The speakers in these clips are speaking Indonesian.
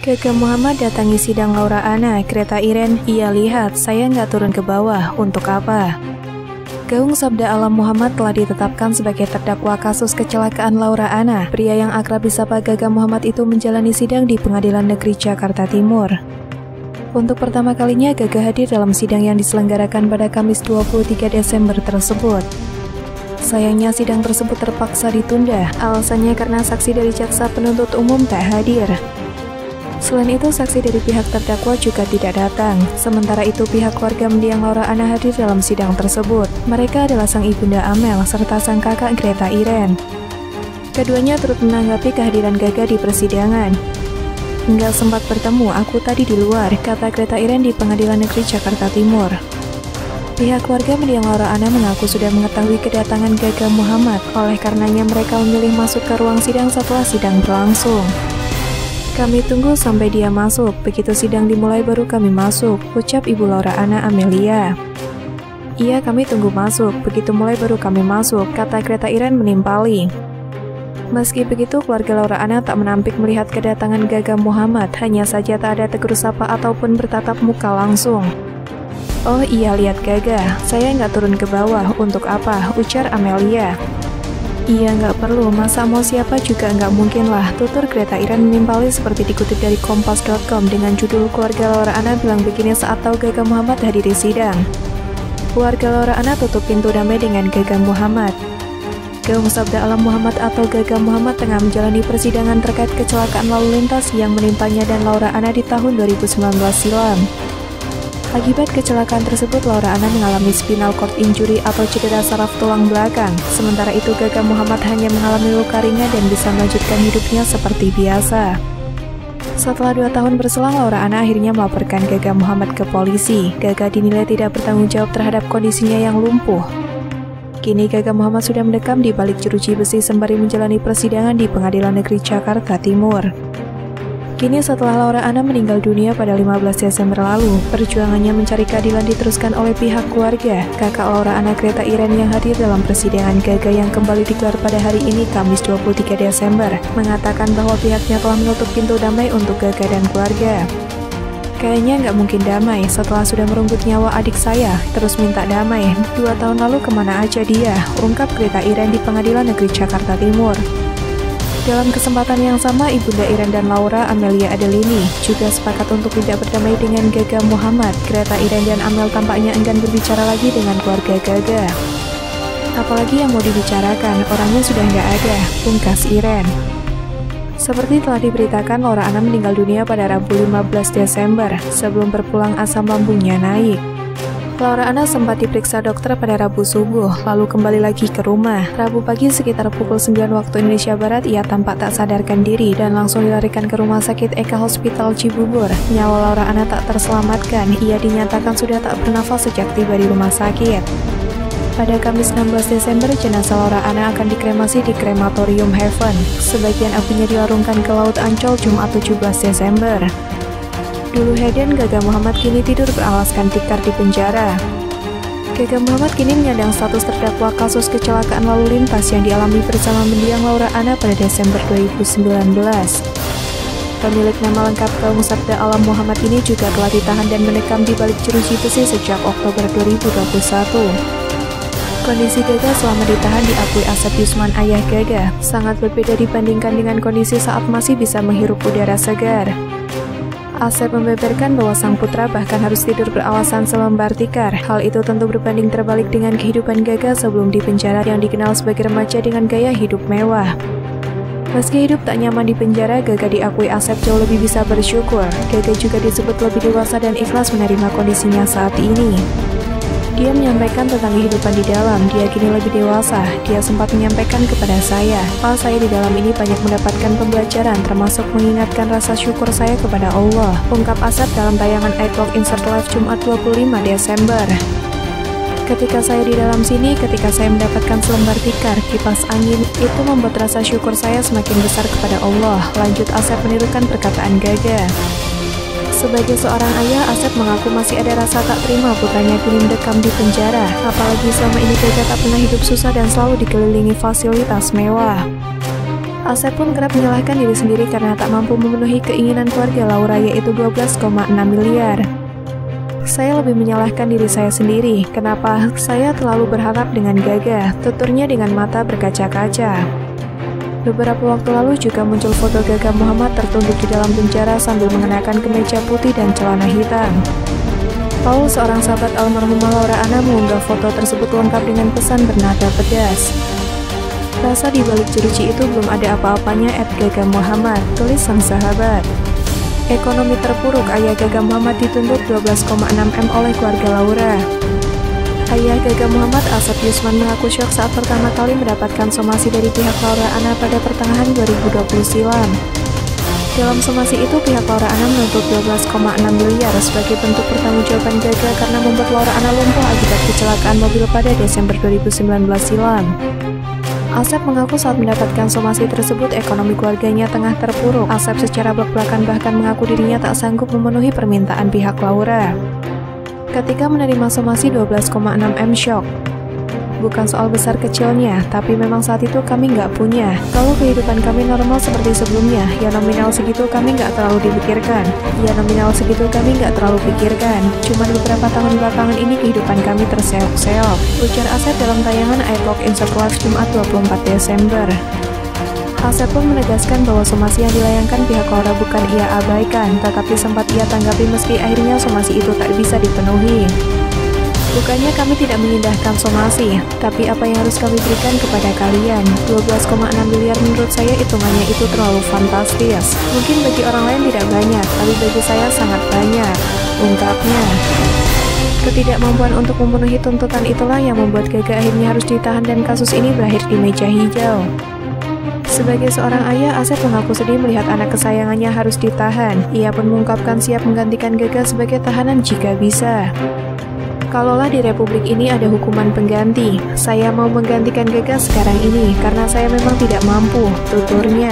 Gaga Muhammad datangi sidang Laura Anna, Greta Iren. Ia lihat, saya nggak turun ke bawah, untuk apa? Gaung Sabda Alam Muhammad telah ditetapkan sebagai terdakwa kasus kecelakaan Laura Anna. Pria yang akrab disapa Gaga Muhammad itu menjalani sidang di Pengadilan Negeri Jakarta Timur. Untuk pertama kalinya Gaga hadir dalam sidang yang diselenggarakan pada Kamis 23 Desember tersebut. Sayangnya sidang tersebut terpaksa ditunda, alasannya karena saksi dari jaksa penuntut umum tak hadir. Selain itu, saksi dari pihak terdakwa juga tidak datang. Sementara itu, pihak keluarga mendiang Laura Anna hadir dalam sidang tersebut. Mereka adalah sang ibunda Amel serta sang kakak Greta Iren. Keduanya turut menanggapi kehadiran Gaga di persidangan. "Nggak sempat bertemu, aku tadi di luar," kata Greta Iren di Pengadilan Negeri Jakarta Timur. Pihak keluarga mendiang Laura Anna mengaku sudah mengetahui kedatangan Gaga Muhammad, oleh karenanya mereka memilih masuk ke ruang sidang setelah sidang berlangsung. "Kami tunggu sampai dia masuk, begitu sidang dimulai baru kami masuk," ucap Ibu Laura Anna Amelia. "Iya, kami tunggu masuk, begitu mulai baru kami masuk," kata Greta Iren menimpali. Meski begitu, keluarga Laura Anna tak menampik melihat kedatangan Gaga Muhammad, hanya saja tak ada tegur sapa ataupun bertatap muka langsung. "Oh iya, lihat Gaga, saya nggak turun ke bawah, untuk apa?" ujar Amelia. "Iya, nggak perlu, masa mau siapa juga nggak mungkin lah," tutur Greta Iren menimpali seperti dikutip dari Kompas.com dengan judul "Keluarga Laura Anna bilang begini saat tahu Gaga Muhammad hadiri sidang." Keluarga Laura Anna tutup pintu damai dengan Gaga Muhammad. Gaung Sabda Alam Muhammad atau Gaga Muhammad tengah menjalani persidangan terkait kecelakaan lalu lintas yang menimpanya dan Laura Anna di tahun 2019 silam. Akibat kecelakaan tersebut, Laura Anna mengalami spinal cord injury atau cedera saraf tulang belakang. Sementara itu, Gaga Muhammad hanya mengalami luka ringan dan bisa melanjutkan hidupnya seperti biasa. Setelah 2 tahun berselang, Laura Anna akhirnya melaporkan Gaga Muhammad ke polisi. Gaga dinilai tidak bertanggung jawab terhadap kondisinya yang lumpuh. Kini Gaga Muhammad sudah mendekam di balik jeruji besi sembari menjalani persidangan di Pengadilan Negeri Jakarta Timur. Kini setelah Laura Anna meninggal dunia pada 15 Desember lalu, perjuangannya mencari keadilan diteruskan oleh pihak keluarga. Kakak Laura Anna, Greta Iren, yang hadir dalam persidangan Gaga yang kembali digelar pada hari ini, Kamis 23 Desember, mengatakan bahwa pihaknya telah menutup pintu damai untuk Gaga dan keluarga. "Kayaknya nggak mungkin damai setelah sudah merenggut nyawa adik saya, terus minta damai. 2 tahun lalu kemana aja dia?" ungkap Greta Iren di Pengadilan Negeri Jakarta Timur. Dalam kesempatan yang sama, Ibunda Iren dan Laura Amelia Adelini juga sepakat untuk tidak berdamai dengan Gaga Muhammad. Greta Iren dan Amel tampaknya enggan berbicara lagi dengan keluarga Gaga. "Apalagi yang mau dibicarakan, orangnya sudah nggak ada," pungkas Iren. Seperti telah diberitakan, Laura Anna meninggal dunia pada Rabu 15 Desember sebelum berpulang asam lambungnya naik. Laura Anna sempat diperiksa dokter pada Rabu subuh, lalu kembali lagi ke rumah. Rabu pagi sekitar pukul 9 waktu Indonesia Barat, ia tampak tak sadarkan diri dan langsung dilarikan ke Rumah Sakit Eka Hospital Cibubur. Nyawa Laura Anna tak terselamatkan, ia dinyatakan sudah tak bernafas sejak tiba di rumah sakit. Pada Kamis 16 Desember, jenazah Laura Anna akan dikremasi di Krematorium Heaven. Sebagian apinya dilarungkan ke Laut Ancol Jumat 17 Desember. Dulu Heden, Gaga Muhammad kini tidur beralaskan tikar di penjara. Gaga Muhammad kini menyandang status terdakwa kasus kecelakaan lalu lintas yang dialami bersama mendiang Laura Anna pada Desember 2019. Pemilik nama lengkap Gaung Sabda Alam Muhammad ini juga telah ditahan dan mendekam di balik jeruji besi sejak Oktober 2021. Kondisi Gaga selama ditahan diakui Asep Yusman, ayah Gaga, sangat berbeda dibandingkan dengan kondisi saat masih bisa menghirup udara segar. Asep membeberkan bahwa sang putra bahkan harus tidur beralasan selembar tikar. Hal itu tentu berbanding terbalik dengan kehidupan Gaga sebelum di penjara yang dikenal sebagai remaja dengan gaya hidup mewah. Meski hidup tak nyaman di penjara, Gaga diakui Asep jauh lebih bisa bersyukur. Gaga juga disebut lebih dewasa dan ikhlas menerima kondisinya saat ini. Dia menyampaikan tentang kehidupan di dalam, dia kini lebih dewasa. Dia sempat menyampaikan kepada saya, "Pak, saya di dalam ini banyak mendapatkan pembelajaran, termasuk mengingatkan rasa syukur saya kepada Allah," ungkap Asep dalam tayangan iTalk Insert Live Jumat 25 Desember. "Ketika saya di dalam sini, ketika saya mendapatkan selembar tikar, kipas angin, itu membuat rasa syukur saya semakin besar kepada Allah," lanjut Asep menirukan perkataan Gaga. Sebagai seorang ayah, Asep mengaku masih ada rasa tak terima putranya kini mendekam di penjara. Apalagi selama ini Gaga tak pernah hidup susah dan selalu dikelilingi fasilitas mewah. Asep pun kerap menyalahkan diri sendiri karena tak mampu memenuhi keinginan keluarga Laura, yaitu 12,6 miliar. Saya lebih menyalahkan diri saya sendiri, kenapa saya terlalu berharap dengan Gaga, tuturnya dengan mata berkaca-kaca. Beberapa waktu lalu juga muncul foto Gaga Muhammad tertunduk di dalam penjara sambil mengenakan kemeja putih dan celana hitam. Paul, seorang sahabat almarhumah Laura Anna, mengunggah foto tersebut lengkap dengan pesan bernada pedas. Rasa di balik jeruji itu belum ada apa-apanya, @Gaga Muhammad, tulis sang sahabat. Ekonomi terpuruk, ayah Gaga Muhammad dituntut 12,6 M oleh keluarga Laura. Ayah Gaga Muhammad, Asep Yusman, mengaku syok saat pertama kali mendapatkan somasi dari pihak Laura Anna pada pertengahan 2020 silam. Dalam somasi itu, pihak Laura Anna menuntut 12,6 miliar sebagai bentuk pertanggungjawaban Gaga karena membuat Laura Anna lumpuh akibat kecelakaan mobil pada Desember 2019 silam. Asep mengaku saat mendapatkan somasi tersebut, ekonomi keluarganya tengah terpuruk. Asep secara belak-belakan bahkan mengaku dirinya tak sanggup memenuhi permintaan pihak Laura. Ketika menerima somasi 12,6 M, syok. Bukan soal besar kecilnya, tapi memang saat itu kami nggak punya. Kalau kehidupan kami normal seperti sebelumnya, ya nominal segitu kami nggak terlalu dipikirkan. Cuman beberapa tahun belakangan ini kehidupan kami terseok-seok, ujar Asep dalam tayangan iVlog Insert Live Jumat 24 Desember. Asep pun menegaskan bahwa somasi yang dilayangkan pihak Laura bukan ia abaikan, tetapi sempat ia tanggapi meski akhirnya somasi itu tak bisa dipenuhi. Bukannya kami tidak mengindahkan somasi, tapi apa yang harus kami berikan kepada kalian? 12,6 miliar menurut saya hitungannya itu terlalu fantastis. Mungkin bagi orang lain tidak banyak, tapi bagi saya sangat banyak, ungkapnya. Ketidakmampuan untuk memenuhi tuntutan itulah yang membuat Gaga akhirnya harus ditahan dan kasus ini berakhir di meja hijau. Sebagai seorang ayah, Asep mengaku sedih melihat anak kesayangannya harus ditahan. Ia pun mengungkapkan siap menggantikan Gaga sebagai tahanan jika bisa. Kalaulah di Republik ini ada hukuman pengganti, saya mau menggantikan Gaga sekarang ini karena saya memang tidak mampu, tuturnya.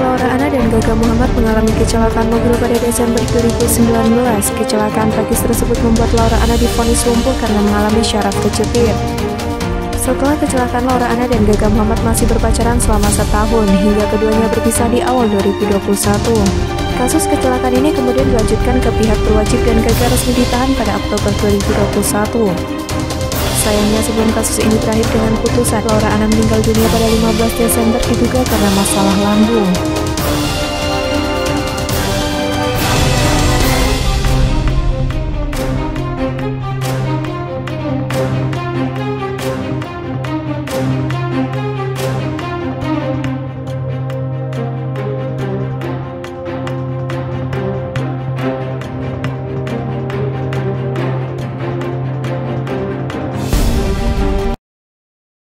Laura Anna dan Gaga Muhammad mengalami kecelakaan mobil pada Desember 2019. Kecelakaan tragis tersebut membuat Laura Anna divonis lumpuh karena mengalami syaraf kejepit. Setelah kecelakaan, Laura Anna dan Gaga Muhammad masih berpacaran selama setahun hingga keduanya berpisah di awal 2021. Kasus kecelakaan ini kemudian dilanjutkan ke pihak berwajib dan Gaga resmi ditahan pada Oktober 2021. Sayangnya sebelum kasus ini berakhir dengan putusan, Laura Anna meninggal dunia pada 15 Desember diduga karena masalah lambung.